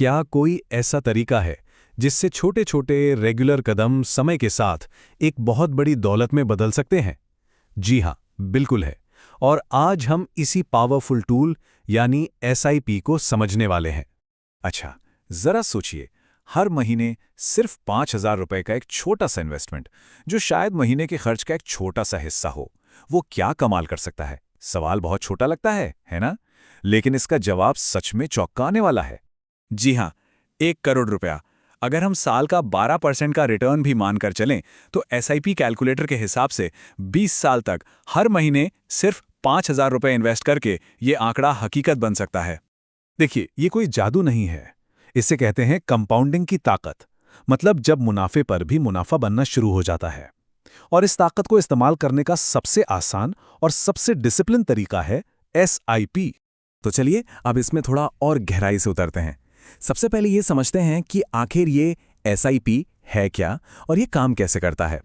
क्या कोई ऐसा तरीका है जिससे छोटे छोटे रेगुलर कदम समय के साथ एक बहुत बड़ी दौलत में बदल सकते हैं? जी हाँ, बिल्कुल है। और आज हम इसी पावरफुल टूल यानी एसआईपी को समझने वाले हैं। अच्छा, जरा सोचिए, हर महीने सिर्फ 5,000 रुपए का एक छोटा सा इन्वेस्टमेंट, जो शायद महीने के खर्च का एक छोटा सा हिस्सा हो, वो क्या कमाल कर सकता है। सवाल बहुत छोटा लगता है ना? लेकिन इसका जवाब सच में चौंकाने वाला है। जी हाँ, 1 करोड़ रुपया। अगर हम साल का 12% का रिटर्न भी मानकर चलें, तो एसआईपी कैलकुलेटर के हिसाब से 20 साल तक हर महीने सिर्फ 5,000 रुपए इन्वेस्ट करके ये आंकड़ा हकीकत बन सकता है। देखिए, ये कोई जादू नहीं है। इसे कहते हैं कंपाउंडिंग की ताकत। मतलब जब मुनाफे पर भी मुनाफा बनना शुरू हो जाता है। और इस ताकत को इस्तेमाल करने का सबसे आसान और सबसे डिसिप्लिन तरीका है एसआईपी। तो चलिए अब इसमें थोड़ा और गहराई से उतरते हैं। सबसे पहले ये समझते हैं कि आखिर ये एसआईपी है क्या और ये काम कैसे करता है।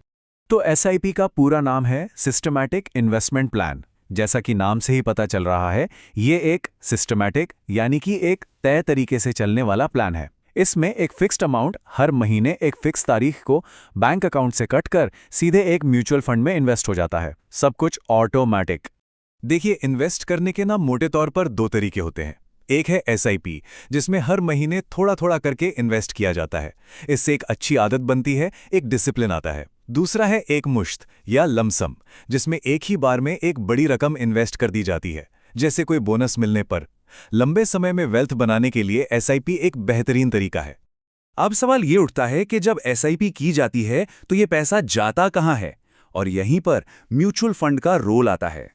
तो एसआईपी का पूरा नाम है सिस्टमैटिक इन्वेस्टमेंट प्लान। जैसा कि नाम से ही पता चल रहा है, ये एक सिस्टमैटिक यानी कि एक तय तरीके से चलने वाला प्लान है। इसमें एक फिक्स्ड अमाउंट हर महीने एक फिक्स तारीख को बैंक अकाउंट से कटकर सीधे एक म्यूचुअल फंड में इन्वेस्ट हो जाता है। सब कुछ ऑटोमैटिक। देखिए, इन्वेस्ट करने के ना मोटे तौर पर दो तरीके होते हैं। एक है एसआईपी, जिसमें हर महीने थोड़ा थोड़ा करके इन्वेस्ट किया जाता है। इससे एक अच्छी आदत बनती है, एक डिसिप्लिन आता है। दूसरा है एक मुश्त या लमसम, जिसमें एक ही बार में एक बड़ी रकम इन्वेस्ट कर दी जाती है, जैसे कोई बोनस मिलने पर। लंबे समय में वेल्थ बनाने के लिए एसआईपी एक बेहतरीन तरीका है। अब सवाल ये उठता है कि जब एसआईपी की जाती है तो ये पैसा जाता कहाँ है, और यहीं पर म्यूचुअल फंड का रोल आता है।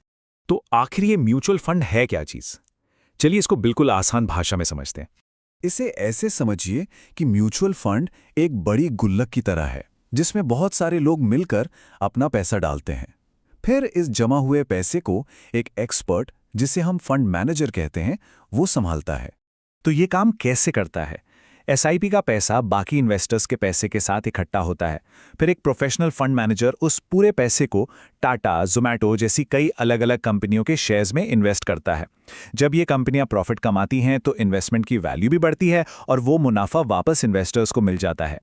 तो आखिर ये म्यूचुअल फंड है क्या चीज? चलिए इसको बिल्कुल आसान भाषा में समझते हैं। इसे ऐसे समझिए कि म्यूचुअल फंड एक बड़ी गुल्लक की तरह है, जिसमें बहुत सारे लोग मिलकर अपना पैसा डालते हैं। फिर इस जमा हुए पैसे को एक एक्सपर्ट, जिसे हम फंड मैनेजर कहते हैं, वो संभालता है। तो ये काम कैसे करता है? एसआईपी का पैसा बाकी इन्वेस्टर्स के पैसे के साथ इकट्ठा होता है। फिर एक प्रोफेशनल फंड मैनेजर उस पूरे पैसे को टाटा, ज़ोमैटो जैसी कई अलग अलग कंपनियों के शेयर्स में इन्वेस्ट करता है। जब ये कंपनियां प्रॉफिट कमाती हैं तो इन्वेस्टमेंट की वैल्यू भी बढ़ती है और वो मुनाफा वापस इन्वेस्टर्स को मिल जाता है।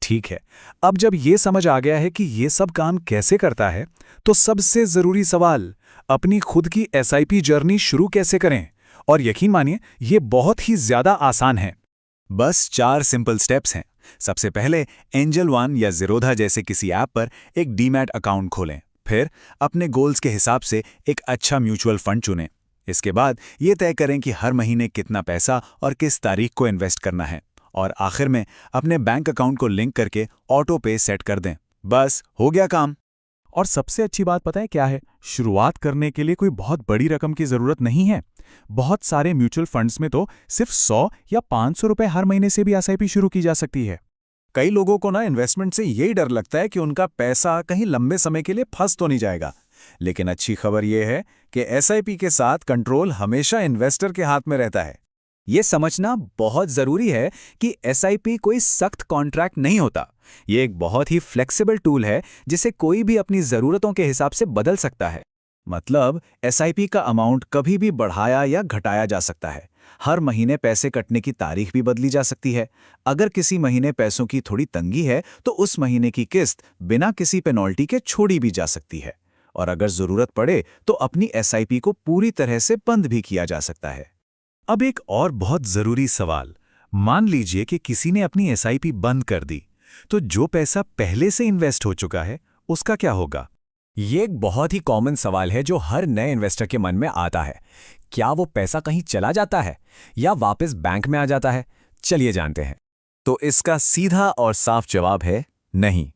ठीक है, अब जब ये समझ आ गया है कि ये सब काम कैसे करता है, तो सबसे ज़रूरी सवाल, अपनी खुद की एसआईपी जर्नी शुरू कैसे करें? और यकीन मानिए, ये बहुत ही ज़्यादा आसान है। बस 4 सिंपल स्टेप्स हैं। सबसे पहले एंजल वन या ज़ीरोधा जैसे किसी ऐप पर एक डीमैट अकाउंट खोलें। फिर अपने गोल्स के हिसाब से एक अच्छा म्यूचुअल फंड चुनें। इसके बाद ये तय करें कि हर महीने कितना पैसा और किस तारीख को इन्वेस्ट करना है। और आखिर में अपने बैंक अकाउंट को लिंक करके ऑटो पे सेट कर दें। बस हो गया काम। और सबसे अच्छी बात पता है क्या है? शुरुआत करने के लिए कोई बहुत बड़ी रकम की ज़रूरत नहीं है। बहुत सारे म्यूचुअल फंड्स में तो सिर्फ 100 या 500 रुपए हर महीने से भी एसआईपी शुरू की जा सकती है। कई लोगों को ना इन्वेस्टमेंट से यही डर लगता है कि उनका पैसा कहीं लंबे समय के लिए फंस तो नहीं जाएगा। लेकिन अच्छी खबर यह है कि एसआईपी के साथ कंट्रोल हमेशा इन्वेस्टर के हाथ में रहता है। ये समझना बहुत ज़रूरी है कि एसआईपी कोई सख्त कॉन्ट्रैक्ट नहीं होता। ये एक बहुत ही फ्लेक्सिबल टूल है जिसे कोई भी अपनी ज़रूरतों के हिसाब से बदल सकता है। मतलब एसआईपी का अमाउंट कभी भी बढ़ाया या घटाया जा सकता है। हर महीने पैसे कटने की तारीख भी बदली जा सकती है। अगर किसी महीने पैसों की थोड़ी तंगी है तो उस महीने की किस्त बिना किसी पेनल्टी के छोड़ी भी जा सकती है। और अगर ज़रूरत पड़े तो अपनी एसआईपी को पूरी तरह से बंद भी किया जा सकता है। अब एक और बहुत ज़रूरी सवाल, मान लीजिए कि किसी ने अपनी एसआईपी बंद कर दी, तो जो पैसा पहले से इन्वेस्ट हो चुका है उसका क्या होगा? ये एक बहुत ही कॉमन सवाल है जो हर नए इन्वेस्टर के मन में आता है। क्या वो पैसा कहीं चला जाता है या वापस बैंक में आ जाता है? चलिए जानते हैं। तो इसका सीधा और साफ जवाब है नहीं।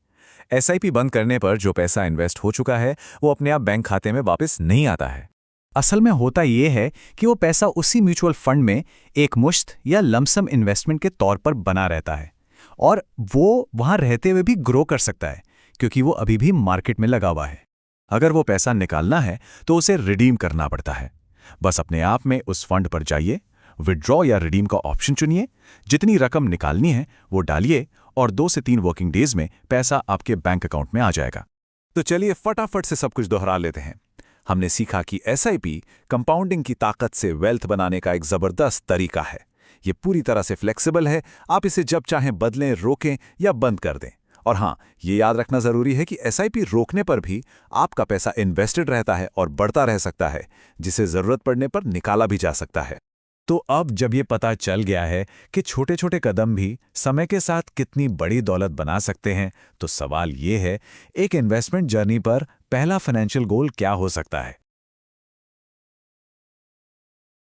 एसआईपी बंद करने पर जो पैसा इन्वेस्ट हो चुका है वो अपने आप बैंक खाते में वापस नहीं आता है। असल में होता यह है कि वो पैसा उसी म्यूचुअल फंड में एक मुश्त या लमसम इन्वेस्टमेंट के तौर पर बना रहता है और वो वहां रहते हुए भी ग्रो कर सकता है, क्योंकि वो अभी भी मार्केट में लगा हुआ है। अगर वो पैसा निकालना है तो उसे रिडीम करना पड़ता है। बस अपने आप में उस फंड पर जाइए, विड्रॉ या रिडीम का ऑप्शन चुनिए, जितनी रकम निकालनी है वो डालिए और 2 से 3 वर्किंग डेज में पैसा आपके बैंक अकाउंट में आ जाएगा। तो चलिए फटाफट से सब कुछ दोहरा लेते हैं। हमने सीखा कि एसआईपी कंपाउंडिंग की ताकत से वेल्थ बनाने का एक जबरदस्त तरीका है। ये पूरी तरह से फ्लेक्सिबल है, आप इसे जब चाहें बदलें, रोकें या बंद कर दें। और हाँ, ये याद रखना ज़रूरी है कि एसआईपी रोकने पर भी आपका पैसा इन्वेस्टेड रहता है और बढ़ता रह सकता है, जिसे ज़रूरत पड़ने पर निकाला भी जा सकता है। तो अब जब ये पता चल गया है कि छोटे-छोटे कदम भी समय के साथ कितनी बड़ी दौलत बना सकते हैं, तो सवाल ये है, एक इन्वेस्टमेंट जर्नी पर पहला फाइनेंशियल गोल क्या हो सकता है?